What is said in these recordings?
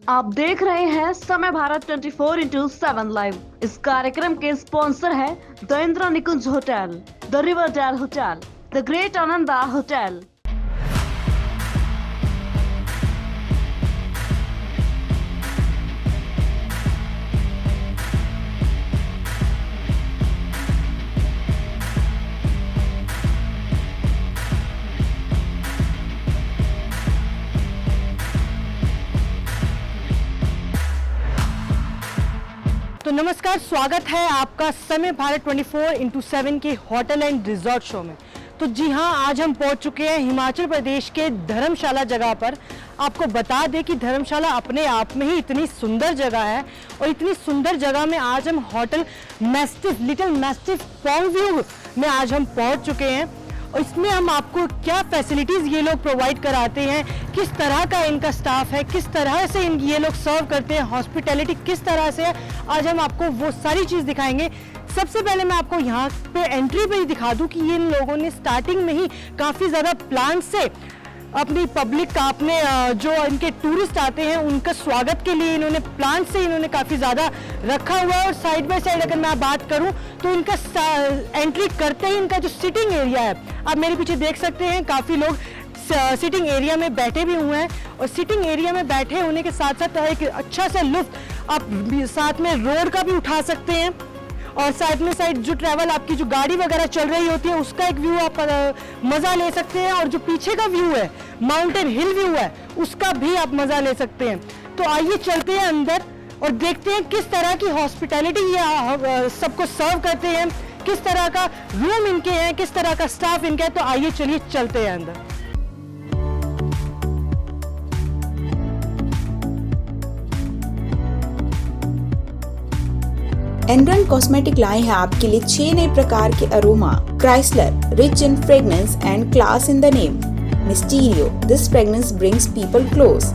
आप देख रहे हैं समय भारत 24x7 लाइव। इस कार्यक्रम के स्पॉन्सर है the Indira Nikunj hotel, the Riverdale hotel, the great Ananda hotel. तो नमस्कार, स्वागत है आपका समय भारत 24x7 के होटल एंड रिजॉर्ट शो में। तो जी हाँ, आज हम पहुंच चुके हैं हिमाचल प्रदेश के धर्मशाला जगह पर। आपको बता दें कि धर्मशाला अपने आप में ही इतनी सुंदर जगह है और इतनी सुंदर जगह में आज हम hotel mastiff, little mastiff pong view में आज हम पहुंच चुके हैं। और इसमें हम आपको क्या फैसिलिटीज़ ये लोग प्रोवाइड कराते हैं, किस तरह का इनका स्टाफ है, किस तरह से ये लोग सर्व करते हैं, हॉस्पिटैलिटी किस तरह से है, आज हम आपको वो सारी चीज़ दिखाएंगे। सबसे पहले मैं आपको यहाँ पे एंट्री पे ही दिखा दूँ कि इन लोगों ने स्टार्टिंग में ही काफ़ी ज़्यादा प्लान से अपनी पब्लिक का, अपने जो इनके टूरिस्ट आते हैं उनका स्वागत के लिए इन्होंने प्लान से इन्होंने काफ़ी ज़्यादा रखा हुआ है। और साइड बाय साइड अगर मैं बात करूं तो इनका एंट्री करते ही इनका जो सिटिंग एरिया है, आप मेरे पीछे देख सकते हैं, काफ़ी लोग सिटिंग एरिया में बैठे भी हुए हैं। और सिटिंग एरिया में बैठे होने के साथ साथ एक अच्छा सा लुत्फ आप साथ में रोड का भी उठा सकते हैं। और साइड में साइड जो ट्रैवल आपकी जो गाड़ी वगैरह चल रही होती है उसका एक व्यू आप मज़ा ले सकते हैं। और जो पीछे का व्यू है, माउंटेन हिल व्यू है, उसका भी आप मज़ा ले सकते हैं। तो आइए चलते हैं अंदर और देखते हैं किस तरह की हॉस्पिटैलिटी ये सबको सर्व करते हैं, किस तरह का रूम इनके हैं, किस तरह का स्टाफ इनका है। तो आइए चलिए चलते हैं अंदर। एनरन कॉस्मेटिक लाए हैं आपके लिए 6 नए प्रकार के aroma. Chrysler, rich in fragrance and class in the name. Mysterio, this fragrance brings people close.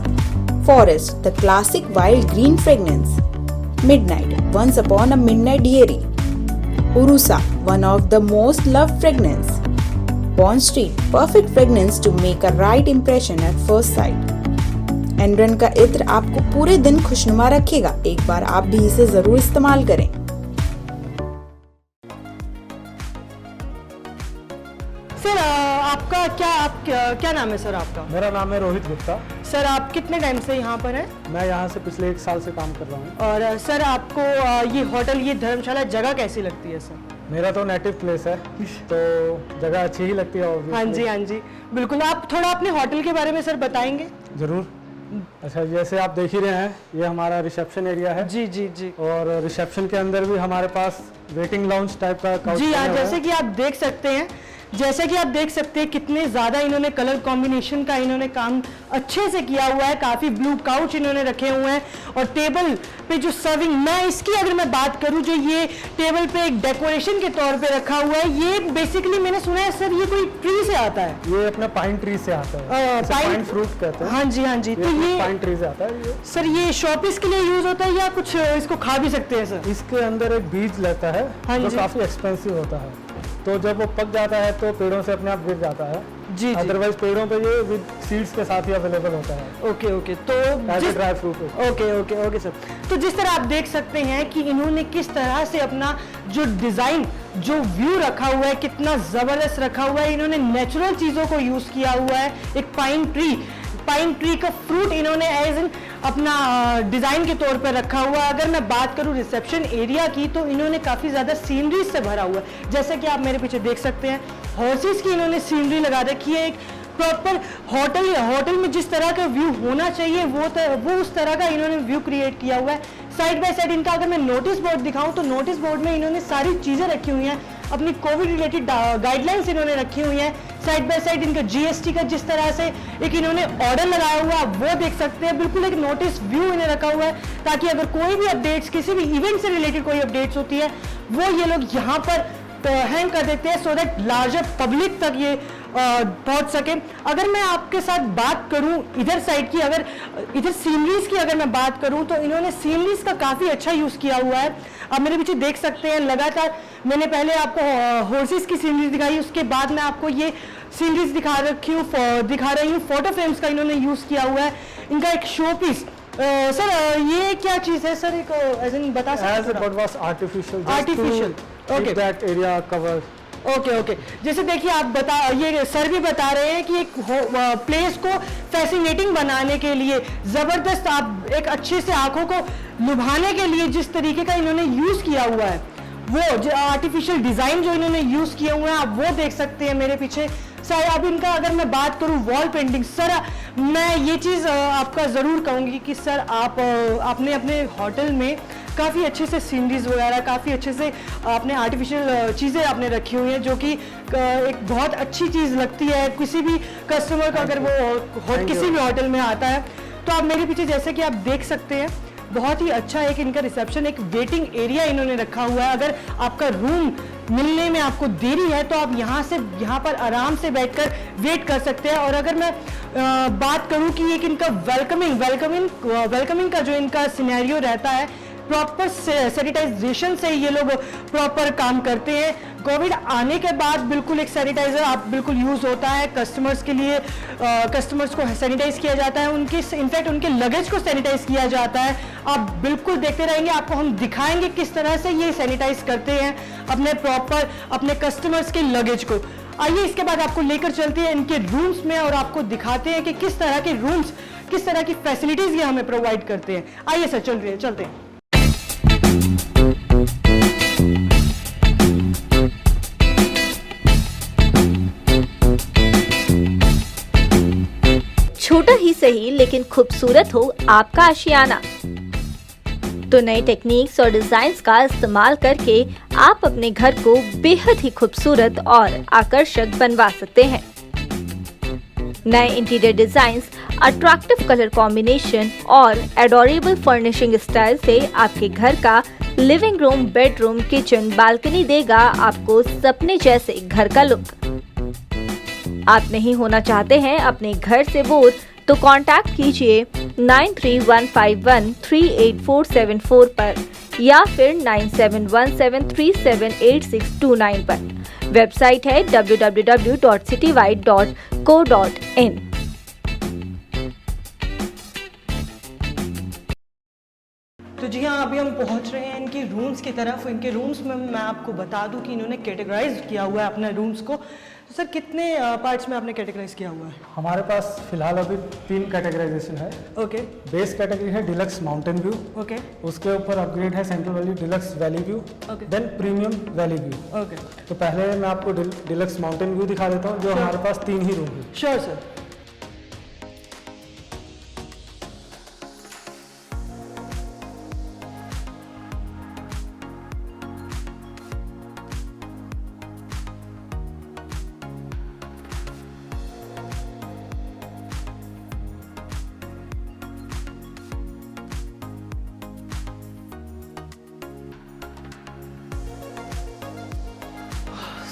Forest, the classic wild green fragrance. Midnight, once upon a midnight dreary. उरुसा, one of the most loved fragrance. Bond Street, perfect fragrance to make a right impression at first sight. एनरन का इत्र आपको पूरे दिन खुशनुमा रखेगा, एक बार आप भी इसे जरूर इस्तेमाल करें। सर आपका क्या नाम है सर आपका? मेरा नाम है रोहित गुप्ता। सर आप कितने टाइम से यहाँ पर हैं? मैं यहाँ से पिछले 1 साल से काम कर रहा हूँ। और सर आपको ये होटल, ये धर्मशाला जगह कैसी लगती है सर? मेरा तो नेटिव प्लेस है तो जगह अच्छी ही लगती है। हाँ जी बिल्कुल। आप थोड़ा अपने होटल के बारे में सर बताएंगे? जरूर। अच्छा, जैसे आप देख ही रहे हैं, ये हमारा रिसेप्शन एरिया है। जी। और रिसेप्शन के अंदर भी हमारे पास वेटिंग लाउंज टाइप का काउच जी हाँ, जैसे कि आप देख सकते हैं कितने ज़्यादा इन्होंने कलर कॉम्बिनेशन का इन्होंने काम अच्छे से किया हुआ है। काफ़ी ब्लू काउच इन्होंने रखे हुए हैं। और टेबल पे जो सर्विंग, मैं इसकी अगर मैं बात करूं, जो ये टेबल पे एक डेकोरेशन के तौर पे रखा हुआ है, ये बेसिकली मैंने सुना है सर ये कोई ट्री से आता है। ये अपना पाइन ट्री से आता है, पाइन फ्रूट कहते हैं। हाँ जी। तो ये पाइन ट्री से आता है। सर ये शॉपीस के लिए यूज होता है या कुछ इसको खा भी सकते हैं सर? इसके अंदर एक बीज रहता है जो काफी एक्सपेंसिव होता है, तो जब वो पक जाता है तो पेड़ों से अपने आप गिर जाता है। जी। अदरवाइज पेड़ों पे ये विद सीड्स के साथ ही अवेलेबल होता है। ओके। तो ड्राई फ्रूट। Okay sir. तो जिस तरह आप देख सकते हैं कि इन्होंने किस तरह से अपना जो डिजाइन, जो व्यू रखा हुआ है, कितना जबरदस्त रखा हुआ है। इन्होंने नेचुरल चीजों को यूज किया हुआ है। एक पाइन ट्री का फ्रूट इन्होंने एज इन अपना डिज़ाइन के तौर पर रखा हुआ है। अगर मैं बात करूं रिसेप्शन एरिया की, तो इन्होंने काफ़ी ज़्यादा सीनरी से भरा हुआ है। जैसे कि आप मेरे पीछे देख सकते हैं, हॉर्सेस की इन्होंने सीनरी लगा रखी है। एक प्रॉपर होटल में जिस तरह का व्यू होना चाहिए वो उस तरह का इन्होंने व्यू क्रिएट किया हुआ है। साइड बाय साइड इनका अगर मैं नोटिस बोर्ड दिखाऊं तो नोटिस बोर्ड में इन्होंने सारी चीज़ें रखी हुई हैं। अपनी कोविड रिलेटेड गाइडलाइंस इन्होंने रखी हुई हैं। साइड बाय साइड इनका जीएसटी का जिस तरह से एक इन्होंने ऑर्डर लगाया हुआ है वो देख सकते हैं। बिल्कुल एक नोटिस व्यू इन्हें रखा हुआ है, ताकि अगर कोई भी अपडेट्स, किसी भी इवेंट से रिलेटेड कोई अपडेट्स होती है वो ये लोग यहाँ पर हैंग कर देते हैं, सो दैट लार्जर पब्लिक तक ये पहुंच सके। अगर मैं आपके साथ बात करूं इधर साइड की, अगर इधर सीनरीज की अगर मैं बात करूं तो इन्होंने सीनरीज का काफ़ी अच्छा यूज़ किया हुआ है। आप मेरे पीछे देख सकते हैं, लगातार मैंने पहले आपको हॉर्सेस की सीनरीज दिखाई, उसके बाद मैं आपको ये सीनरीज दिखा रही हूँ, फोटो फ्रेम्स का इन्होंने यूज़ किया हुआ है। इनका एक शो पीस सर ये क्या चीज़ है सर, एक एज इन बता सकते हैं? But was artificial. Artificial. Okay. That area covered. Okay, जैसे देखिए आप ये सर भी बता रहे हैं कि एक प्लेस को फैसिनेटिंग बनाने के लिए, ज़बरदस्त आप एक अच्छे से आंखों को लुभाने के लिए जिस तरीके का इन्होंने यूज़ किया हुआ है, वो जो आर्टिफिशियल डिज़ाइन जो इन्होंने यूज़ किए हुए हैं, आप वो देख सकते हैं मेरे पीछे। सर अब इनका अगर मैं बात करूं वॉल पेंटिंग, सर मैं ये चीज़ आपका ज़रूर कहूँगी कि सर आपने अपने होटल में काफ़ी अच्छे से सीनरीज वगैरह, काफ़ी अच्छे से आपने आर्टिफिशियल चीज़ें आपने रखी हुई हैं, जो कि एक बहुत अच्छी चीज़ लगती है किसी भी कस्टमर का अगर वो किसी भी होटल में आता है। तो आप मेरे पीछे जैसे कि आप देख सकते हैं, बहुत ही अच्छा एक इनका रिसेप्शन, एक वेटिंग एरिया इन्होंने रखा हुआ है। अगर आपका रूम मिलने में आपको देरी है तो आप यहाँ पर आराम से बैठकर वेट कर सकते हैं। और अगर मैं बात करूँ कि एक इनका वेलकमिंग का जो इनका सिनेरियो रहता है, प्रॉपर सैनिटाइजेशन से ये लोग प्रॉपर काम करते हैं। कोविड आने के बाद बिल्कुल एक सैनिटाइजर आप बिल्कुल यूज़ होता है कस्टमर्स के लिए, कस्टमर्स को सैनिटाइज किया जाता है, इनफैक्ट उनके लगेज को सैनिटाइज किया जाता है। आप बिल्कुल देखते रहेंगे, आपको हम दिखाएंगे किस तरह से ये सैनिटाइज करते हैं अपने कस्टमर्स के लगेज को। आइए इसके बाद आपको लेकर चलते हैं इनके रूम्स में और आपको दिखाते हैं कि किस तरह के रूम्स, किस तरह की फैसिलिटीज़ ये हमें प्रोवाइड करते हैं। आइए सर चलते हैं। छोटा ही सही लेकिन खूबसूरत हो आपका आशियाना, तो नई टेक्निक्स और डिजाइन्स का इस्तेमाल करके आप अपने घर को बेहद ही खूबसूरत और आकर्षक बनवा सकते हैं। नए interior designs, attractive colour combination और एडोरेबल फर्निशिंग स्टाइल से आपके घर का living room, bedroom, kitchen, balcony देगा आपको सपने जैसे घर का लुक। आप नहीं होना चाहते हैं अपने घर से बोर, तो कांटेक्ट कीजिए 9315138474 पर या फिर 9717378629 पर। वेबसाइट है www.citywide.co.in। तो जी हाँ, अभी हम पहुंच रहे हैं इनकी रूम्स की तरफ। इनके रूम्स में मैं आपको बता दूं कि इन्होंने कैटेगराइज किया हुआ है अपने रूम्स को। तो सर कितने पार्ट्स में आपने कैटेगराइज किया हुआ है? हमारे पास फिलहाल अभी 3 कैटेगराइजेशन है। ओके। बेस कैटेगरी है डिलक्स माउंटेन व्यू। ओके। उसके ऊपर अपग्रेड है central valley deluxe valley view. Okay. Then premium valley view. Okay. तो पहले मैं आपको डिलक्स माउंटेन व्यू दिखा देता हूँ, जो हमारे पास 3 ही रूम है। Sure sir.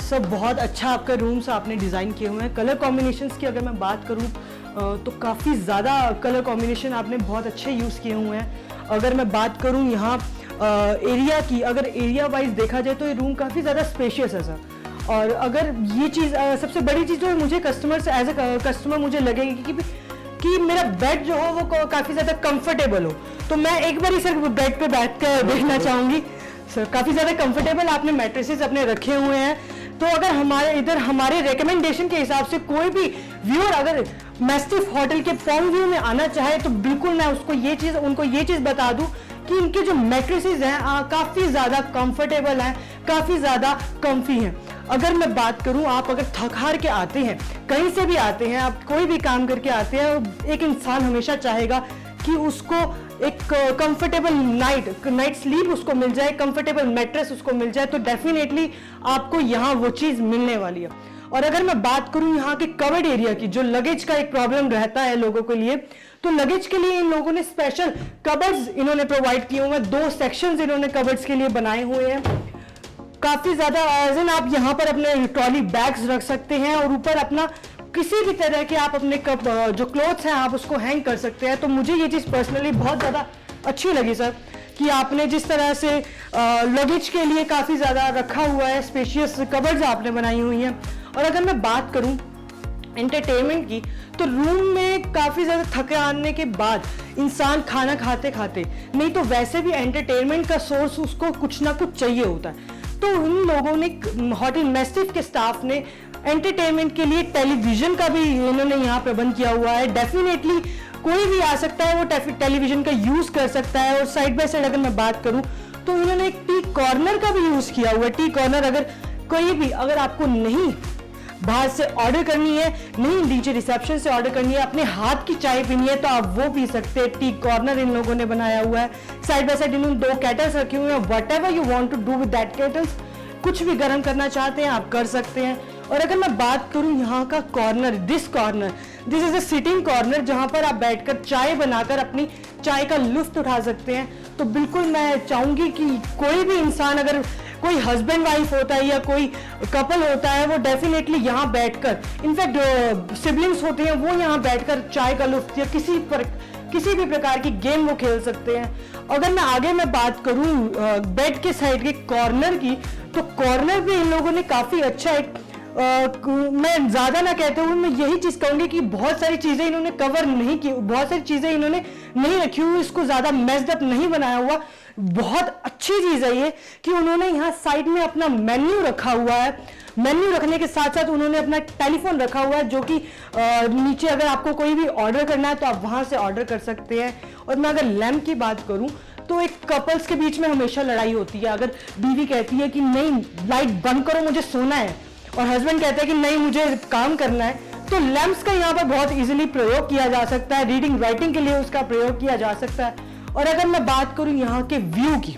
सब बहुत अच्छा आपका रूम्स आपने डिज़ाइन किए हुए हैं। कलर कॉम्बिनेशंस की अगर मैं बात करूं तो काफ़ी ज़्यादा कलर कॉम्बिनेशन आपने बहुत अच्छे यूज़ किए हुए हैं। अगर मैं बात करूं यहाँ एरिया की, अगर एरिया वाइज देखा जाए तो ये रूम काफ़ी ज़्यादा स्पेशियस है सर। और अगर ये चीज़ सबसे बड़ी चीज़ जो मुझे कस्टमर से एज ए कस्टमर मुझे लगेगी कि मेरा बेड जो हो वो काफ़ी ज़्यादा कंफर्टेबल हो, तो मैं एक बार ही सर बेड पे बैठ कर देखना चाहूँगी। सर काफ़ी ज़्यादा कंफर्टेबल आपने मैट्रेसेस अपने रखे हुए हैं। तो अगर हमारे रिकमेंडेशन के हिसाब से कोई भी व्यूअर अगर मैस्टिफ होटल के पॉइंट व्यू में आना चाहे तो बिल्कुल मैं उनको ये चीज़ बता दूं कि इनके जो मैट्रेसेस हैं काफ़ी ज़्यादा कंफर्टेबल हैं, काफ़ी ज़्यादा कम्फी हैं। अगर मैं बात करूं, आप अगर थक हार के आते हैं, कहीं से भी आते हैं, आप कोई भी काम करके आते हैं, एक इंसान हमेशा चाहेगा कि उसको एक कंफर्टेबल नाइट स्लीप उसको मिल जाए, कंफर्टेबल मैट्रेस उसको मिल जाए, तो डेफिनेटली आपको यहाँ वो चीज़ मिलने वाली है। और अगर मैं बात करूँ यहाँ के कवर्ड एरिया की, जो लगेज का एक प्रॉब्लम रहता है लोगों के लिए, तो लगेज के लिए इन लोगों ने स्पेशल कबर्ड्स इन्होंने प्रोवाइड किए हुए हैं। 2 सेक्शंस इन्होंने कबर्ड्स के लिए बनाए हुए हैं। काफ़ी ज़्यादा आप यहाँ पर अपने ट्रॉली बैग्स रख सकते हैं और ऊपर अपना किसी भी तरह के आप अपने जो क्लोथ्स हैं आप उसको हैंग कर सकते हैं। तो मुझे ये चीज़ पर्सनली बहुत ज़्यादा अच्छी लगी सर, कि आपने जिस तरह से लगेज के लिए काफ़ी ज़्यादा रखा हुआ है, स्पेशियस कबर्ड्स आपने बनाई हुई हैं। और अगर मैं बात करूं एंटरटेनमेंट की, तो रूम में काफ़ी ज़्यादा थके आने के बाद इंसान खाना खाते खाते, नहीं तो वैसे भी एंटरटेनमेंट का सोर्स उसको कुछ ना कुछ चाहिए होता है। तो उन लोगों ने, होटल मैस्टिफ के स्टाफ ने एंटरटेनमेंट के लिए टेलीविज़न का भी इन्होंने यहाँ प्रबंध किया हुआ है। डेफिनेटली कोई भी आ सकता है, वो टेलीविज़न का यूज़ कर सकता है। और साइड बाय साइड अगर मैं बात करूँ तो उन्होंने एक टी कॉर्नर का भी यूज़ किया हुआ है। टी कॉर्नर अगर कोई भी, अगर आपको नहीं बाहर से ऑर्डर करनी है, नहीं नीचे रिसेप्शन से ऑर्डर करनी है, अपने हाथ की चाय पीनी है, तो आप वो पी सकते हैं। टी कॉर्नर इन लोगों ने बनाया हुआ है। साइड बाय साइड इन्होंने 2 केटल्स रखे हुए हैं। Whatever you want to do with that kettles, कुछ भी गर्म करना चाहते हैं आप कर सकते हैं। और अगर मैं बात करूं यहाँ का corner, this is a sitting corner, जहाँ पर आप बैठकर चाय बनाकर अपनी चाय का लुत्फ उठा सकते हैं। तो बिल्कुल मैं चाहूंगी कि कोई भी इंसान, अगर कोई हस्बैंड वाइफ होता है या कोई कपल होता है, वो डेफिनेटली यहाँ बैठकर, इनफैक्ट सिबलिंग्स होते हैं, वो यहाँ बैठकर चाय का लुत्फ या किसी भी प्रकार की गेम वो खेल सकते हैं। अगर मैं आगे बात करूँ बेड के साइड के कॉर्नर की, तो कॉर्नर भी इन लोगों ने काफ़ी अच्छा एक मैं ज़्यादा ना कहते हुए मैं यही चीज़ कहूँगी कि बहुत सारी चीज़ें इन्होंने कवर नहीं की, बहुत सारी चीज़ें इन्होंने नहीं रखी हुई, इसको ज़्यादा मेस्ड अप नहीं बनाया हुआ। बहुत अच्छी चीज़ है ये कि उन्होंने यहाँ साइड में अपना मेन्यू रखा हुआ है। मेन्यू रखने के साथ साथ उन्होंने अपना टेलीफोन रखा हुआ है, जो कि नीचे अगर आपको कोई भी ऑर्डर करना है तो आप वहाँ से ऑर्डर कर सकते हैं। और मैं अगर लैम्प की बात करूँ तो एक कपल्स के बीच में हमेशा लड़ाई होती है। अगर बीवी कहती है कि नहीं लाइट बंद करो मुझे सोना है, और हस्बैंड कहते हैं कि नहीं मुझे काम करना है, तो लैंप्स का यहाँ पर बहुत इजीली प्रयोग किया जा सकता है। रीडिंग राइटिंग के लिए उसका प्रयोग किया जा सकता है। और अगर मैं बात करूँ यहाँ के व्यू की,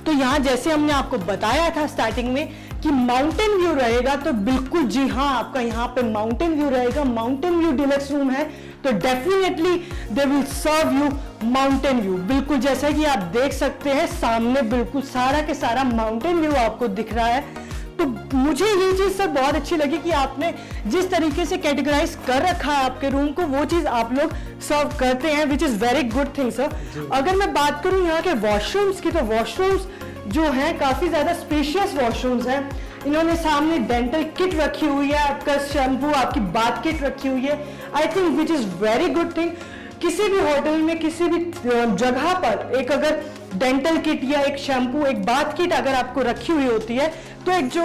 तो यहाँ जैसे हमने आपको बताया था स्टार्टिंग में कि माउंटेन व्यू रहेगा, तो बिल्कुल जी हाँ, आपका यहाँ पे माउंटेन व्यू रहेगा। माउंटेन व्यू डिलक्स रूम है तो definitely they will serve you mountain view. बिल्कुल जैसा कि आप देख सकते हैं सामने बिल्कुल सारा के सारा माउंटेन व्यू आपको दिख रहा है। तो मुझे ये चीज़ सर बहुत अच्छी लगी कि आपने जिस तरीके से कैटेगराइज कर रखा है आपके रूम को, वो चीज़ आप लोग सर्व करते हैं, which is very good thing sir. अगर मैं बात करूँ यहाँ के वॉशरूम्स की, तो वॉशरूम्स जो हैं काफ़ी ज़्यादा स्पेशियस वॉशरूम्स हैं। इन्होंने सामने डेंटल किट रखी हुई है, आपका शैम्पू, आपकी बाथ किट रखी हुई है। I think which is very good thing. किसी भी होटल में, किसी भी जगह पर एक अगर डेंटल किट या एक शैम्पू, एक बाथ किट अगर आपको रखी हुई होती है, तो एक जो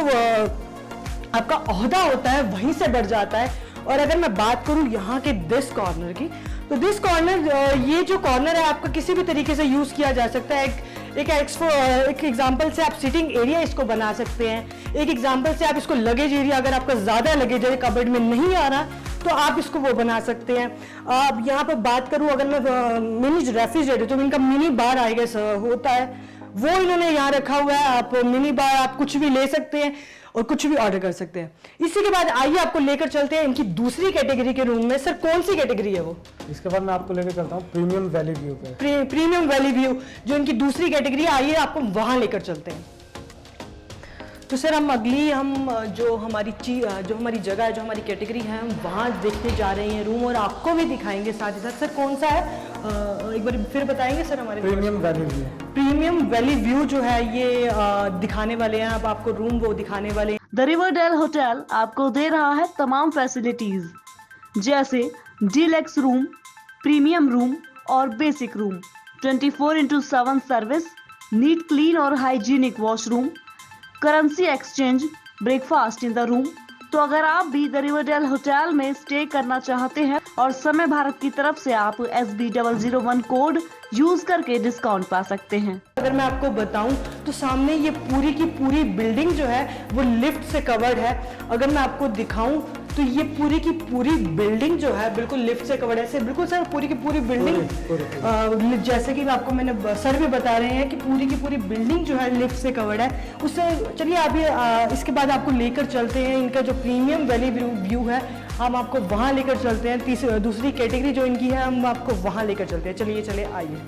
आपका ओहदा होता है वहीं से बढ़ जाता है। और अगर मैं बात करूं यहाँ के दिस कॉर्नर की, तो दिस कॉर्नर, ये जो कॉर्नर है आपका किसी भी तरीके से यूज़ किया जा सकता है। एक एग्जांपल से आप सिटिंग एरिया इसको बना सकते हैं। एक एग्जांपल से आप इसको लगेज एरिया, अगर आपका ज़्यादा लगेज है कबर्ड में नहीं आ रहा, तो आप इसको वो बना सकते हैं। अब यहाँ पर बात करूँ, अगर मैं मिनी रेफ्रिजरेटर, तो इनका मिनी बार आएगा होता है, वो इन्होंने यहाँ रखा हुआ है। आप मिनी बार, आप कुछ भी ले सकते हैं और कुछ भी ऑर्डर कर सकते हैं। इसी के बाद आइए आपको लेकर चलते हैं इनकी दूसरी कैटेगरी के रूम में। सर कौन सी कैटेगरी है वो? इसके बाद मैं आपको लेकर चलता हूँ प्रीमियम वैली व्यू पे। प्रीमियम वैली व्यू जो इनकी दूसरी कैटेगरी है, आइए आपको वहाँ लेकर चलते हैं। तो सर हम जो हमारी जगह है, जो हमारी कैटेगरी है, हम वहाँ देखने जा रहे हैं रूम, और आपको भी दिखाएंगे साथ ही साथ। सर कौन सा है एक बार फिर बताएंगे सर हमारे? Premium valley view. Premium valley view जो है ये दिखाने वाले हैं, अब आपको रूम वो दिखाने वाले हैं। द रिवरडेल होटल आपको दे रहा है तमाम फैसिलिटीज जैसे डीलक्स रूम, प्रीमियम रूम और basic room, 24/7 service, neat clean और hygienic washroom, currency exchange, breakfast in the room. तो अगर आप भी द रिवरडेल होटल में स्टे करना चाहते हैं और समय भारत की तरफ से आप SB001 कोड यूज करके डिस्काउंट पा सकते हैं। अगर मैं आपको बताऊं तो सामने ये पूरी की पूरी बिल्डिंग जो है वो लिफ्ट से कवर्ड है। अगर मैं आपको दिखाऊं तो ये पूरी की पूरी बिल्डिंग जो है बिल्कुल लिफ्ट से कवर्ड है। बिल्कुल सर पूरी की पूरी बिल्डिंग जैसे कि आपको मैंने सर भी बता रहे हैं कि पूरी की पूरी बिल्डिंग जो है लिफ्ट से कवर्ड है। उससे चलिए अभी इसके बाद आपको लेकर चलते हैं इनका जो प्रीमियम वैली व्यू है, हम आपको वहाँ लेकर चलते हैं। दूसरी कैटेगरी जो इनकी है हम आपको वहाँ लेकर चलते हैं। चलिए आइए।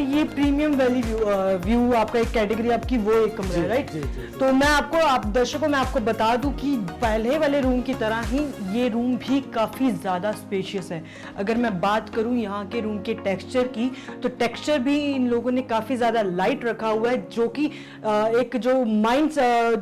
ये प्रीमियम वैली व्यू आपका एक कैटेगरी आपकी वो एक कमरा है, राइट? तो मैं आपको दर्शकों मैं आपको बता दूं कि पहले वाले रूम की तरह ही ये रूम भी काफ़ी ज़्यादा स्पेशियस है। अगर मैं बात करूं यहाँ के रूम के टेक्सचर की, तो टेक्सचर भी इन लोगों ने काफ़ी ज़्यादा लाइट रखा हुआ है, जो कि एक जो माइंड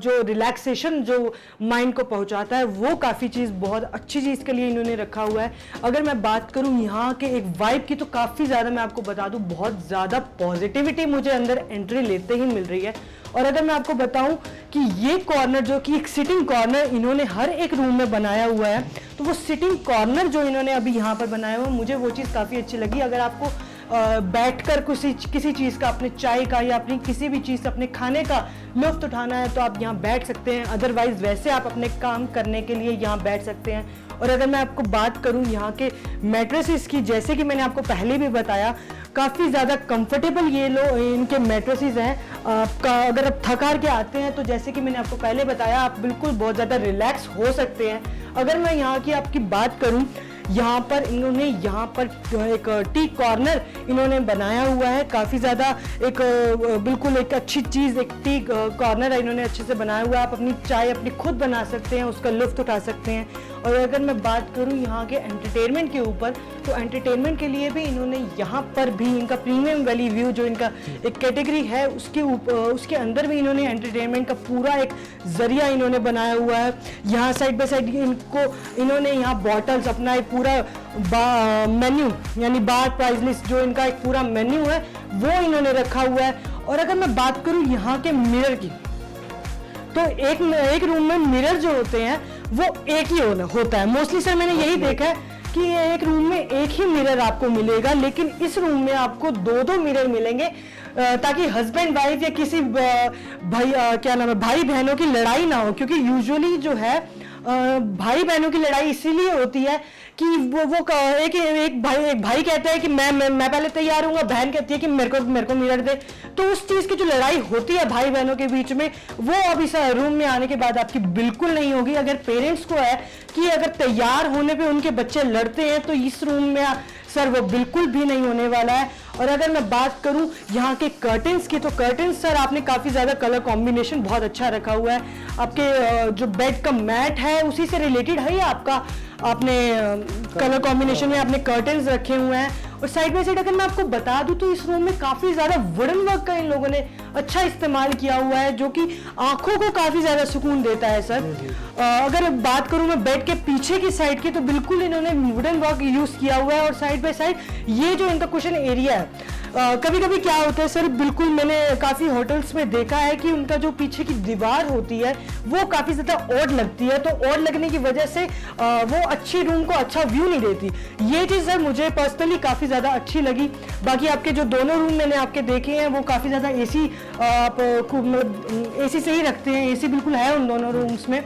जो रिलैक्सेशन जो माइंड को पहुँचाता है, वो काफ़ी चीज़ बहुत अच्छी चीज़ के लिए इन्होंने रखा हुआ है। अगर मैं बात करूँ यहाँ के एक वाइब की, तो काफ़ी ज़्यादा मैं आपको बता दूँ बहुत ज़्यादा पॉजिटिविटी मुझे अंदर एंट्री लेते ही मिल रही है। और अगर मैं आपको बताऊं कि ये कॉर्नर जो कि एक सिटिंग कॉर्नर इन्होंने हर एक रूम में बनाया हुआ है, तो वो सिटिंग कॉर्नर जो इन्होंने अभी यहाँ पर बनाया हुआ है, मुझे वो चीज़ काफ़ी अच्छी लगी। अगर आपको बैठकर किसी चीज़ का, अपने चाय का या अपनी किसी भी चीज़ अपने खाने का लुत्फ उठाना है तो आप यहाँ बैठ सकते हैं, अदरवाइज वैसे आप अपने काम करने के लिए यहाँ बैठ सकते हैं। और अगर मैं आपको बात करूँ यहाँ के मैट्रेसेस की, जैसे कि मैंने आपको पहले भी बताया, काफ़ी ज़्यादा कंफर्टेबल ये इनके मैट्रेसेस हैं। अगर आप थक हार के आते हैं तो जैसे कि मैंने आपको पहले बताया, आप बिल्कुल बहुत ज़्यादा रिलैक्स हो सकते हैं। अगर मैं यहाँ की आपकी बात करूँ, यहाँ पर इन्होंने यहाँ पर एक टी कॉर्नर इन्होंने बनाया हुआ है, काफ़ी ज़्यादा एक बिल्कुल एक अच्छी चीज़, एक टी कॉर्नर इन्होंने अच्छे से बनाया हुआ है। आप अपनी चाय अपनी खुद बना सकते हैं, उसका लुत्फ उठा सकते हैं। और अगर मैं बात करूं यहाँ के एंटरटेनमेंट के ऊपर, तो एंटरटेनमेंट के लिए भी इन्होंने यहाँ पर भी इनका प्रीमियम वैली व्यू जो इनका एक कैटेगरी है, उसके अंदर भी इन्होंने एंटरटेनमेंट का पूरा एक जरिया इन्होंने बनाया हुआ है। यहाँ साइड बाय साइड इन्होंने यहाँ बॉटल्स, अपना एक पूरा मेन्यू यानी बार प्राइस लिस्ट जो इनका एक पूरा मेन्यू है वो इन्होंने रखा हुआ है। और अगर मैं बात करूँ यहाँ के मिरर की, तो एक रूम में मिरर जो होते हैं वो एक ही होता है मोस्टली। सर मैंने यही देखा है कि एक रूम में एक ही मिरर आपको मिलेगा, लेकिन इस रूम में आपको दो मिरर मिलेंगे, ताकि हस्बैंड वाइफ या किसी भाई बहनों की लड़ाई ना हो। क्योंकि यूजुअली जो है भाई बहनों की लड़ाई इसीलिए होती है कि वो एक भाई कहता है कि मैं पहले तैयार हूँगा, बहन कहती है कि मेरे को मिरर दे। तो उस चीज़ की जो लड़ाई होती है भाई बहनों के बीच में, वो अब इस रूम में आने के बाद आपकी बिल्कुल नहीं होगी। अगर पेरेंट्स को है कि अगर तैयार होने पे उनके बच्चे लड़ते हैं, तो इस रूम में सर वो बिल्कुल भी नहीं होने वाला है। और अगर मैं बात करूं यहाँ के कर्टन्स की, तो कर्टन्स सर आपने काफ़ी ज़्यादा कलर कॉम्बिनेशन बहुत अच्छा रखा हुआ है। आपके जो बेड का मैट है उसी से रिलेटेड है, आपका आपने कलर कॉम्बिनेशन में आपने कर्टन्स रखे हुए हैं। और साइड बाय साइड अगर मैं आपको बता दूं तो इस रूम में काफ़ी ज़्यादा वुडन वर्क का इन लोगों ने अच्छा इस्तेमाल किया हुआ है, जो कि आंखों को काफ़ी ज़्यादा सुकून देता है सर। अगर बात करूं मैं बेड के पीछे की साइड की, तो बिल्कुल इन्होंने वुडन वर्क यूज़ किया हुआ है। और साइड बाय साइड ये जो इनका कुशन एरिया है, कभी कभी क्या होता है सर, बिल्कुल मैंने काफ़ी होटल्स में देखा है कि उनका जो पीछे की दीवार होती है वो काफ़ी ज़्यादा ऑड लगती है, तो ऑड लगने की वजह से वो अच्छी रूम को अच्छा व्यू नहीं देती। ये चीज़ सर मुझे पर्सनली काफ़ी ज़्यादा अच्छी लगी। बाकी आपके जो दोनों रूम मैंने आपके देखे हैं वो काफ़ी ज़्यादा एसी आप एसी से ही रखते हैं, एसी बिल्कुल है उन दोनों रूम्स में।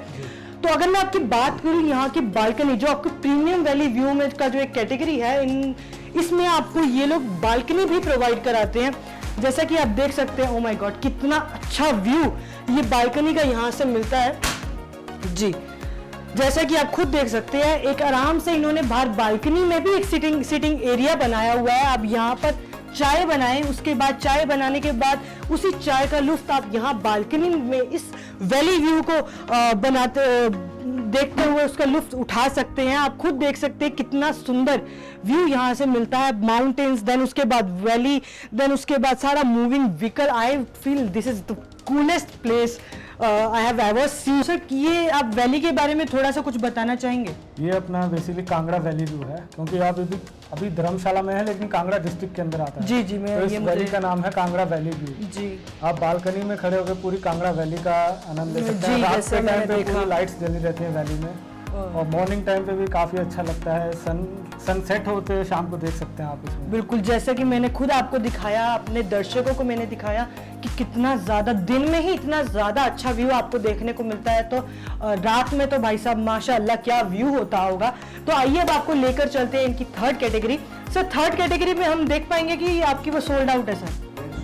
तो अगर मैं आपकी बात करूँ यहाँ की बालकनी, जो आपको प्रीमियम वैली व्यू में का जो एक कैटेगरी है, इसमें आपको ये लोग बालकनी भी प्रोवाइड कराते हैं। जैसा कि आप देख सकते हैं, ओ माय गॉड कितना अच्छा व्यू ये बालकनी का यहाँ से मिलता है जी। जैसा कि आप खुद देख सकते हैं, एक आराम से इन्होंने बाहर बालकनी में भी एक सिटिंग एरिया बनाया हुआ है। आप यहाँ पर चाय बनाएं, उसके बाद चाय बनाने के बाद उसी चाय का लुत्फ आप यहाँ बालकनी में इस वैली व्यू को देखते हुए उसका लुत्फ उठा सकते हैं। आप खुद देख सकते हैं कितना सुंदर व्यू यहाँ से मिलता है, माउंटेन्स, देन उसके बाद वैली, देन उसके बाद सारा moving vehicle. I feel this is the coolest place I have ever seen. Sir ये आप वैली के बारे में थोड़ा सा कुछ बताना चाहेंगे? ये अपना बेसिकली कांगड़ा वैली व्यू है, क्योंकि आप अभी धर्मशाला में है लेकिन कांगड़ा डिस्ट्रिक्ट के अंदर आता है। जी जी, मैं तो इस वैली का नाम है कांगड़ा वैली व्यू जी। आप बालकनी में खड़े होकर पूरी कांगड़ा वैली का आनंद ले सकते हैं। रात के टाइम पे पूरी लाइट्स जली रहती हैं वैली में, और मॉर्निंग टाइम पे भी काफ़ी अच्छा लगता है। सनसेट होते हुए शाम को देख सकते हैं आप इसमें। बिल्कुल, जैसा कि मैंने खुद आपको दिखाया, अपने दर्शकों को मैंने दिखाया कि कितना ज़्यादा दिन में ही इतना ज़्यादा अच्छा व्यू आपको देखने को मिलता है, तो रात में तो भाई साहब माशाल्लाह क्या व्यू होता होगा। तो आइए अब आपको लेकर चलते हैं इनकी third category. Sir third category में हम देख पाएंगे कि आपकी वो सोल्ड आउट है सर?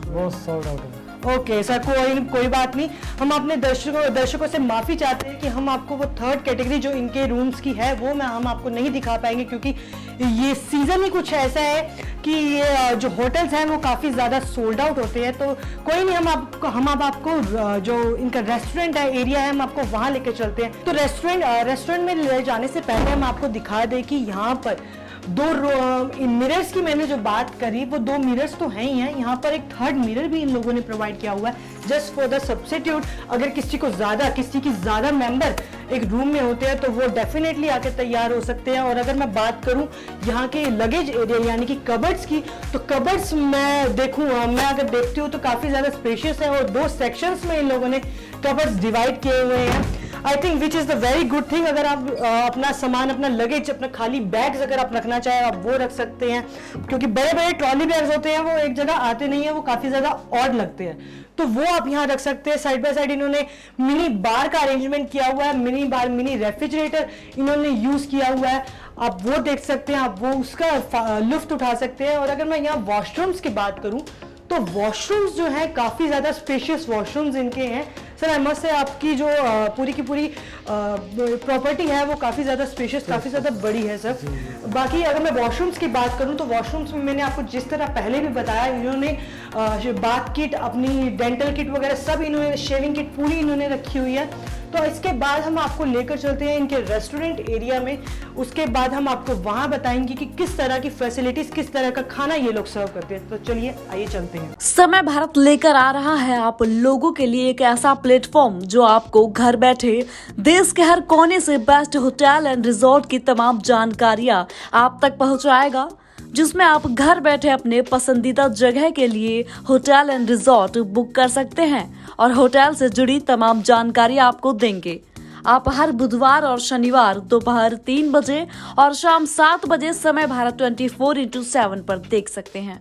वो सोल्ड आउट है। ओके सर, कोई बात नहीं, हम अपने दर्शकों से माफ़ी चाहते हैं कि हम आपको वो थर्ड कैटेगरी जो इनके रूम्स की है वो हम आपको नहीं दिखा पाएंगे, क्योंकि ये सीज़न ही कुछ ऐसा है कि ये जो होटल्स हैं वो काफ़ी ज़्यादा सोल्ड आउट होते हैं, तो कोई नहीं, हम अब आपको जो इनका रेस्टोरेंट है, एरिया है, हम आपको वहाँ लेके चलते हैं। तो रेस्टोरेंट में ले जाने से पहले हम आपको दिखा दें कि यहाँ पर मिरर्स की मैंने जो बात करी, वो 2 मिरर्स तो हैं ही हैं, यहाँ पर एक थर्ड मिरर भी इन लोगों ने प्रोवाइड किया हुआ है जस्ट फॉर द सब्स्टिट्यूट। अगर किसी की ज़्यादा मेंबर एक रूम में होते हैं तो वो डेफिनेटली आके तैयार हो सकते हैं। और अगर मैं बात करूं यहाँ के लगेज एरिया यानी कि कबर्ड्स की, तो कबर्ड्स मैं अगर देखती हूँ तो काफ़ी ज़्यादा स्पेशियस है और 2 सेक्शंस में इन लोगों ने कबर्ड्स डिवाइड किए हुए हैं। I think which is the very good thing. अगर आप अपना सामान, अपना लगेज, अपना खाली बैग्स अगर आप रखना चाहें आप वो रख सकते हैं, क्योंकि बड़े बड़े ट्रॉली बैग्स होते हैं वो एक जगह आते नहीं है, वो काफ़ी ज़्यादा ऑड लगते हैं, तो वो आप यहाँ रख सकते हैं। साइड बाय साइड इन्होंने मिनी बार का अरेंजमेंट किया हुआ है, मिनी बार, मिनी रेफ्रिजरेटर इन्होंने यूज़ किया हुआ है, आप वो देख सकते हैं, आप वो उसका लुफ्त उठा सकते हैं। और अगर मैं यहाँ वॉशरूम्स की बात करूँ तो वॉशरूम्स जो है काफ़ी ज़्यादा स्पेशियस वॉशरूम्स इनके हैं। सर आई मस्ट से आपकी जो पूरी की पूरी प्रॉपर्टी है वो काफ़ी ज़्यादा स्पेशियस, काफ़ी ज़्यादा बड़ी है सर। बाकी अगर मैं वॉशरूम्स की बात करूं तो वॉशरूम्स में मैंने आपको जिस तरह पहले भी बताया, इन्होंने बाथ किट, अपनी डेंटल किट वगैरह सब इन्होंने, शेविंग किट पूरी इन्होंने रखी हुई है। तो इसके बाद हम आपको लेकर चलते हैं इनके रेस्टोरेंट एरिया में, उसके बाद हम आपको वहाँ बताएंगे कि किस तरह की फैसिलिटीज़, किस तरह का खाना ये लोग सर्व करते हैं। तो चलिए आइए चलते हैं। समय भारत लेकर आ रहा है आप लोगों के लिए एक ऐसा प्लेटफॉर्म जो आपको घर बैठे देश के हर कोने से बेस्ट होटल एंड रिजॉर्ट की तमाम जानकारियां आप तक पहुंचाएगा, जिसमें आप घर बैठे अपने पसंदीदा जगह के लिए होटल एंड रिजॉर्ट बुक कर सकते हैं और होटल से जुड़ी तमाम जानकारी आपको देंगे। आप हर बुधवार और शनिवार दोपहर 3 बजे और शाम 7 बजे समय भारत 24/7 पर देख सकते हैं।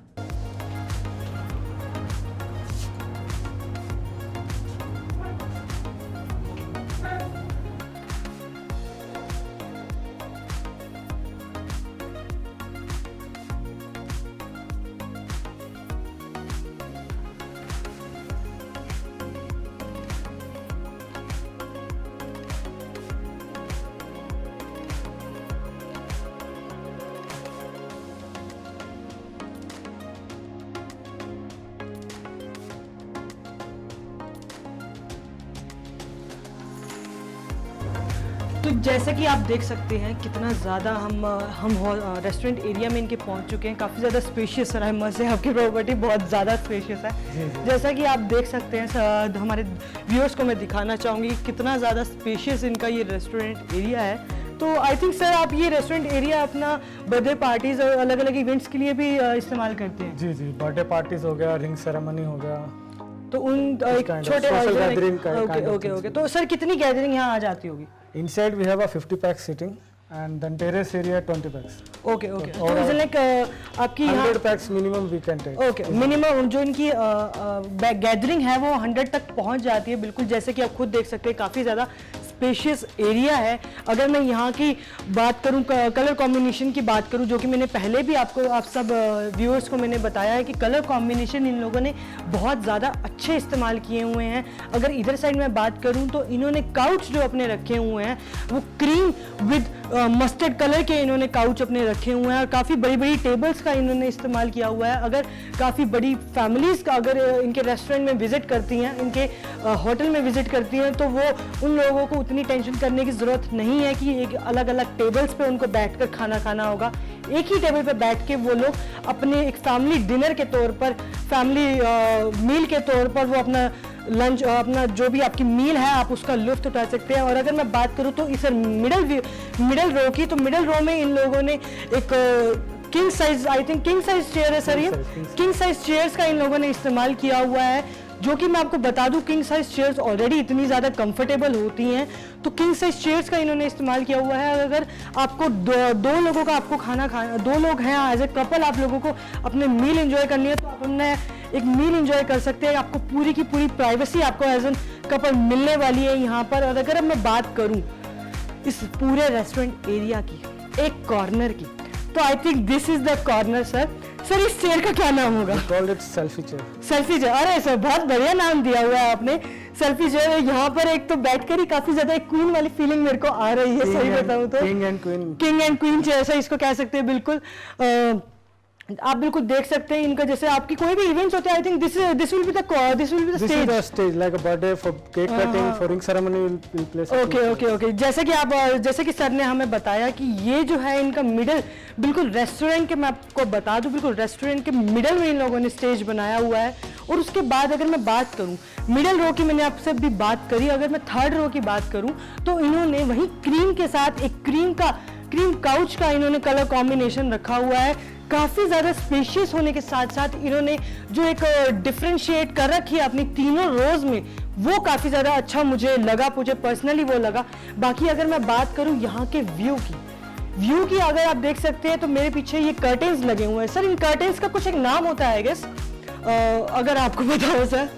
तो जैसे कि आप देख सकते हैं कितना ज़्यादा हम रेस्टोरेंट एरिया में इनके पहुंच चुके हैं। काफ़ी ज़्यादा स्पेशियस है, मज़े आपकी प्रॉपर्टी बहुत ज़्यादा स्पेशियस है। जैसा कि आप देख सकते हैं, हमारे व्यूअर्स को मैं दिखाना चाहूँगी कितना ज़्यादा स्पेशियस इनका ये रेस्टोरेंट एरिया है। तो आई थिंक सर आप ये रेस्टोरेंट एरिया अपना बर्थडे पार्टीज़ और अलग अलग इवेंट्स के लिए भी इस्तेमाल करते हैं? जी जी, बर्थडे पार्टीज हो गया, रिंग सेरेमनी हो गया, तो उन एक छोटे ओके। तो सर कितनी गैदरिंग यहाँ आ जाती होगी? Inside we have a 50 pack sitting and then terrace area 20 packs. Okay. तो इज लाइक आपकी 100 packs minimum we can take. Okay, minimum जो इनकी गैदरिंग है वो 100 तक पहुंच जाती है। बिल्कुल जैसे कि आप खुद देख सकते हैं काफ़ी ज़्यादा स्पेशियस एरिया है। अगर मैं यहाँ की बात करूँ, कलर कॉम्बिनेशन की बात करूँ, जो कि मैंने पहले भी आप सब व्यूअर्स को मैंने बताया है कि कलर कॉम्बिनेशन इन लोगों ने बहुत ज़्यादा अच्छे इस्तेमाल किए हुए हैं। अगर इधर साइड में बात करूँ तो इन्होंने काउच जो अपने रखे हुए हैं वो क्रीम विद मस्टर्ड कलर के इन्होंने काउच अपने रखे हुए हैं और काफ़ी बड़ी बड़ी टेबल्स का इन्होंने इस्तेमाल किया हुआ है। अगर काफ़ी बड़ी फैमिलीज़ का अगर इनके रेस्टोरेंट में विजिट करती हैं, इनके होटल में विजिट करती हैं, तो वो उन लोगों को उतनी टेंशन करने की ज़रूरत नहीं है कि एक अलग अलग टेबल्स पे उनको बैठकर खाना खाना होगा। एक ही टेबल पे बैठ के वो लोग अपने एक फैमिली डिनर के तौर पर, फैमिली मील के तौर पर वो अपना लंच, अपना जो भी आपकी मील है आप उसका लुत्फ उठा सकते हैं। और अगर मैं बात करूं तो इस मिडल रो की, तो मिडल रो में इन लोगों ने एक king size, I think king size chair है सर, ये किंग साइज चेयर्स का इन लोगों ने इस्तेमाल किया हुआ है, जो कि मैं आपको बता दूं किंग साइज चेयर्स ऑलरेडी इतनी ज़्यादा कंफर्टेबल होती हैं, तो किंग साइज चेयर्स का इन्होंने इस्तेमाल किया हुआ है। अगर आपको दो लोगों का आपको खाना 2 लोग हैं एज ए कपल, आप लोगों को अपने मील एंजॉय करनी है तो आप अपने एक मील एंजॉय कर सकते हैं। आपको पूरी की पूरी प्राइवेसी आपको एज एन कपल मिलने वाली है यहाँ पर। और अगर मैं बात करूँ इस पूरे रेस्टोरेंट एरिया की, एक कॉर्नर की, तो I think this is the corner sir. Sir इस चेयर का क्या नाम होगा? Selfie chair. सेल्फी चेयर, अरे सर बहुत बढ़िया नाम दिया हुआ है आपने, सेल्फी चेयर। यहाँ पर एक तो बैठकर ही काफी ज्यादा एक क्वीन वाली फीलिंग मेरे को आ रही है, सही बताऊं तो। King and queen chair, sir इसको कह सकते हैं बिल्कुल। आप बिल्कुल देख सकते हैं इनका, जैसे आपकी कोई भी इवेंट्स होते हैं, I think this will be the stage like a birthday for cake cutting for ring ceremony will be place. Okay, जैसे कि सर ने हमें बताया कि ये जो है इनका मिडल, बिल्कुल रेस्टोरेंट के, मैं आपको बता दूं, बिल्कुल रेस्टोरेंट के मिडल में इन लोगों ने स्टेज बनाया हुआ है। और उसके बाद अगर मैं बात करूं मिडल रो की, मैंने आपसे भी बात करी, अगर मैं थर्ड रो की बात करूं तो इन्होंने वहीं क्रीम के साथ एक क्रीम काउच का इन्होंने कलर कॉम्बिनेशन रखा हुआ है। काफ़ी ज़्यादा स्पेशियस होने के साथ साथ इन्होंने जो एक डिफ्रेंशिएट कर रखी है अपनी तीनों रोज में, वो काफ़ी ज़्यादा अच्छा मुझे पर्सनली वो लगा। बाकी अगर मैं बात करूं यहाँ के व्यू की अगर आप देख सकते हैं तो मेरे पीछे ये कर्टेन्स लगे हुए हैं। सर इन कर्टेन्स का कुछ एक नाम होता है आई गेस, अगर आपको पता हो सर।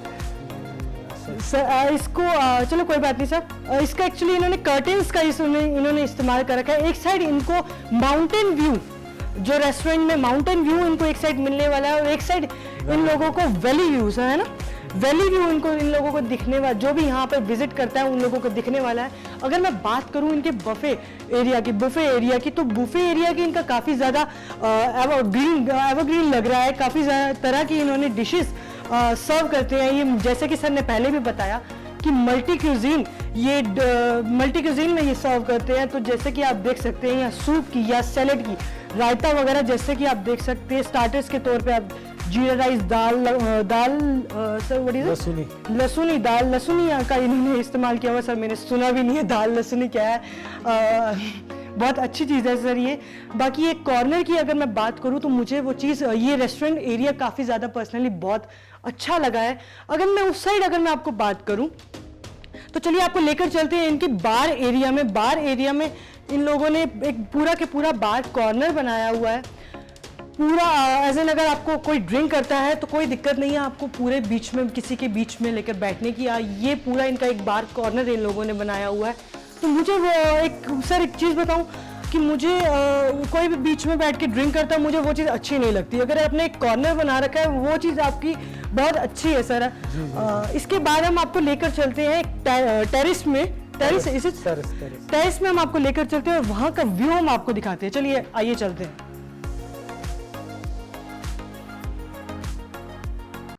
इसको चलो कोई बात नहीं सर, इसका एक्चुअली इन्होंने कर्टेन्स का इन्होंने इस्तेमाल कर रखा है। एक साइड इनको माउंटेन व्यू, जो रेस्टोरेंट में माउंटेन व्यू इनको एक साइड मिलने वाला है, और एक साइड इन लोगों को वैली व्यूज है ना, वैली व्यू इन लोगों को दिखने वाला, जो भी यहाँ पे विजिट करता है उन लोगों को दिखने वाला है। अगर मैं बात करूँ इनके बुफे एरिया की, तो बुफे एरिया की इनका काफ़ी ज़्यादा एवरग्रीन लग रहा है। काफ़ी ज़्यादा तरह की इन्होंने डिशेस सर्व करते हैं। ये जैसे कि सर ने पहले भी बताया कि मल्टी क्यूजीन में ये सर्व करते हैं। तो जैसे कि आप देख सकते हैं यहाँ सूप की या सैलेड की, रायता वगैरह, जैसे कि आप देख सकते हैं स्टार्टर्स के तौर पे आप जीरा राइस, लहसुनी दाल का इन्होंने इस्तेमाल किया हुआ। सर मैंने सुना भी नहीं है दाल लहसुनी क्या है, बहुत अच्छी चीज़ है सर ये। बाकी एक कॉर्नर की अगर मैं बात करूँ तो मुझे वो चीज़, ये रेस्टोरेंट एरिया काफ़ी ज़्यादा पर्सनली बहुत अच्छा लगा है। अगर मैं उस साइड अगर मैं आपको बात करूँ तो चलिए आपको लेकर चलते हैं इनके बार एरिया में इन लोगों ने एक पूरा के पूरा बार कॉर्नर बनाया हुआ है। पूरा एज एन अगर आपको कोई ड्रिंक करता है तो कोई दिक्कत नहीं है आपको पूरे बीच में, किसी के बीच में लेकर बैठने की। ये पूरा इनका एक बार कॉर्नर इन लोगों ने बनाया हुआ है। तो मुझे वो एक चीज़ बताऊं कि मुझे कोई भी बीच में बैठ के ड्रिंक करता है, मुझे वो चीज़ अच्छी नहीं लगती। अगर आपने एक कॉर्नर बना रखा है वो चीज़ आपकी बहुत अच्छी है सर। इसके बाद हम आपको लेकर चलते हैं टेरिस में हम आपको लेकर चलते हैं और वहाँ का व्यू हम आपको दिखाते हैं। चलिए आइए चलते हैं।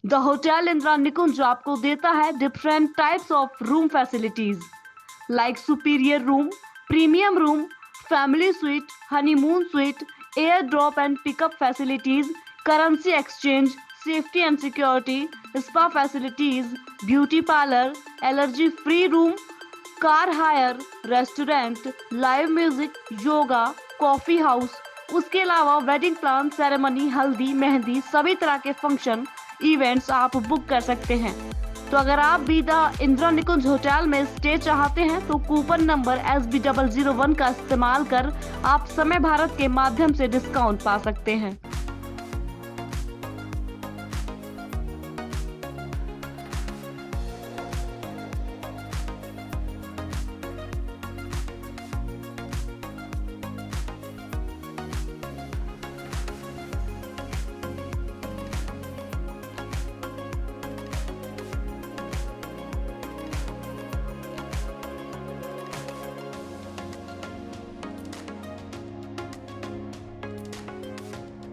द होटल इंदिरा निकुंज आपको देता है different types of room facilities like superior room, premium room, family suite, honeymoon suite, air drop and pickup facilities, currency exchange, safety and security, spa facilities, beauty parlour, allergy free room, car hire, restaurant, live music, yoga, coffee house. उसके अलावा wedding plan, ceremony, हल्दी, मेहंदी, सभी तरह के function events आप book कर सकते हैं। तो अगर आप भी द इंदिरा निकुंज होटल में स्टे चाहते हैं तो कूपन नंबर SB001 का इस्तेमाल कर आप समय भारत के माध्यम से डिस्काउंट पा सकते हैं।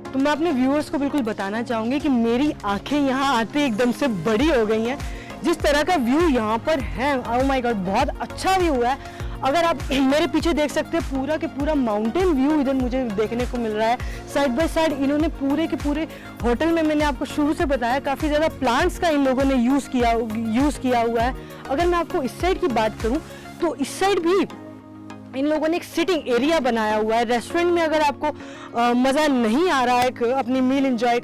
तो मैं अपने व्यूअर्स को बिल्कुल बताना चाहूँगी कि मेरी आंखें यहाँ आते एकदम से बड़ी हो गई हैं। जिस तरह का व्यू यहाँ पर है, ओह माय गॉड, बहुत अच्छा व्यू है। अगर आप मेरे पीछे देख सकते हैं पूरा के पूरा माउंटेन व्यू इधर मुझे देखने को मिल रहा है। साइड बाय साइड इन्होंने पूरे के पूरे होटल में, मैंने आपको शुरू से बताया, काफ़ी ज़्यादा प्लांट्स का इन लोगों ने यूज़ किया हुआ है। अगर मैं आपको इस साइड की बात करूँ तो इस साइड भी इन लोगों ने एक सिटिंग एरिया बनाया हुआ है। रेस्टोरेंट में अगर आपको मज़ा नहीं आ रहा है अपनी मील एंजॉय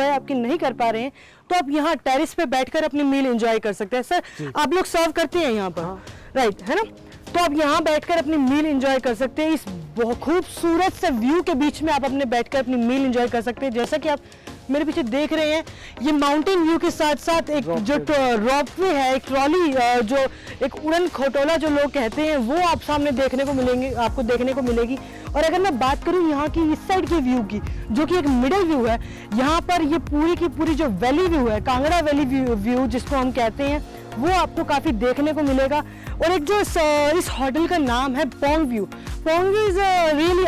आपकी नहीं कर पा रहे हैं तो आप यहाँ टेरिस पे बैठकर अपनी मील एंजॉय कर सकते हैं। सर आप लोग सर्व करते हैं यहाँ पर, राइट है ना? तो आप यहाँ बैठकर अपनी मील एंजॉय कर सकते हैं। इस बहुत खूबसूरत से व्यू के बीच में आप अपने बैठकर अपनी मील एंजॉय कर सकते हैं। जैसा कि आप मेरे पीछे देख रहे हैं, ये माउंटेन व्यू के साथ साथ एक जो रॉपवे है, एक ट्रॉली, जो एक उड़न खटोला जो लोग कहते हैं, वो आप सामने आपको देखने को मिलेगी। और अगर मैं बात करूं यहाँ की इस साइड के व्यू की, जो कि एक मिडल व्यू है, यहाँ पर ये पूरी की पूरी जो वैली व्यू है, कांगड़ा वैली व्यू जिसको हम कहते हैं, वो आपको काफ़ी देखने को मिलेगा। और एक जो इस होटल का नाम है Pong view. Pong view is really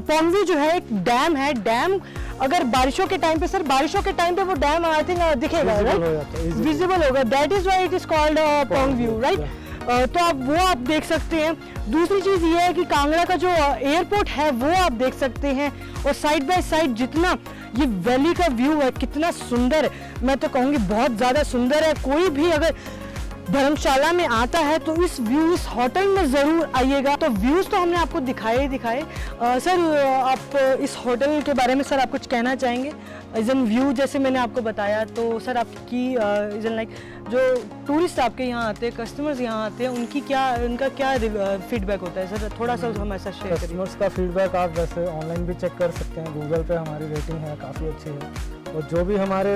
Pong view जो है एक डैम है। डैम अगर बारिशों के टाइम पे, सर बारिशों के टाइम पे वो डैम आई थिंक दिखेगा, राइट, विजिबल होगा, that is why it is called Pong view, right. तो आप देख सकते हैं। दूसरी चीज़ ये है कि कांगड़ा का जो एयरपोर्ट है वो आप देख सकते हैं। और साइड बाय साइड जितना ये वैली का व्यू है कितना सुंदर है, मैं तो कहूँगी बहुत ज़्यादा सुंदर है। कोई भी अगर धर्मशाला में आता है तो इस होटल में ज़रूर आइएगा। तो व्यूज़ तो हमने आपको दिखाए। सर आप इस होटल के बारे में सर आप कुछ कहना चाहेंगे? इज एन व्यू जैसे मैंने आपको बताया, तो सर आपकी इज एन लाइक जो टूरिस्ट आपके यहाँ आते हैं, कस्टमर्स यहाँ आते हैं, उनका क्या फीडबैक होता है सर? थोड़ा सा हमारे साथ शेयर करिए। कस्टमर्स का फीडबैक आप वैसे ऑनलाइन भी चेक कर सकते हैं, गूगल पे हमारी रेटिंग है, काफ़ी अच्छी है। और जो भी हमारे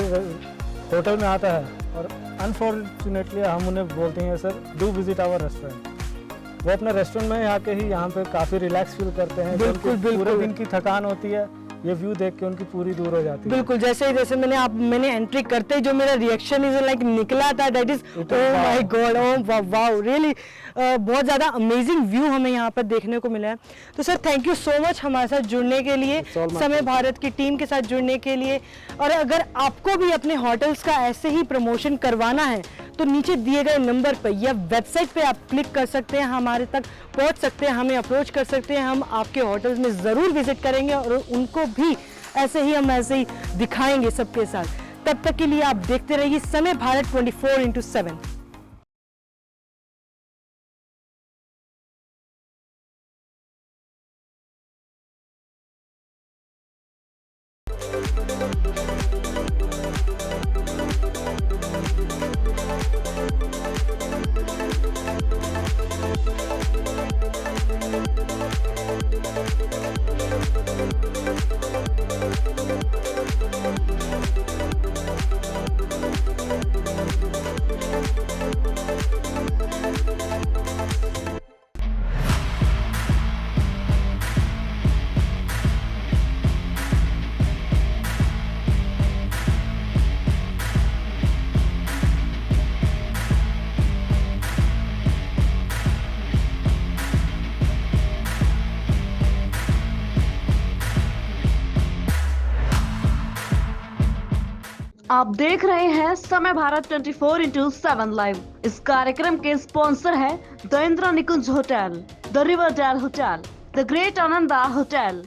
होटल में आता है, और अनफॉर्चुनेटली हम उन्हें बोलते हैं sir do visit our restaurant. वो अपने रेस्टोरेंट में आके ही यहाँ पे काफ़ी रिलैक्स फील करते हैं। बिल्कुल, पूरे दिन की थकान होती है, ये व्यू देख के उनकी पूरी दूर हो जाती है। बिल्कुल, जैसे मैंने एंट्री करते ही जो मेरा रिएक्शन इज लाइक निकला था, that is oh my God, oh wow, really बहुत ज़्यादा अमेजिंग व्यू हमें यहाँ पर देखने को मिला है। तो sir thank you so much हमारे साथ जुड़ने के लिए, समय भारत की टीम के साथ जुड़ने के लिए। और अगर आपको भी अपने होटल्स का ऐसे ही प्रमोशन करवाना है तो नीचे दिए गए नंबर पर या वेबसाइट पे आप क्लिक कर सकते हैं, हमारे तक पहुंच सकते हैं, हमें अप्रोच कर सकते हैं। हम आपके होटल्स में ज़रूर विजिट करेंगे और उनको भी ऐसे ही दिखाएंगे सबके साथ। तब तक के लिए आप देखते रहिए समय भारत 24/7। आप देख रहे हैं समय भारत 24/7 लाइव। इस कार्यक्रम के स्पॉन्सर है the Indira Nikunj hotel, the Riverdale hotel, the great Ananda hotel,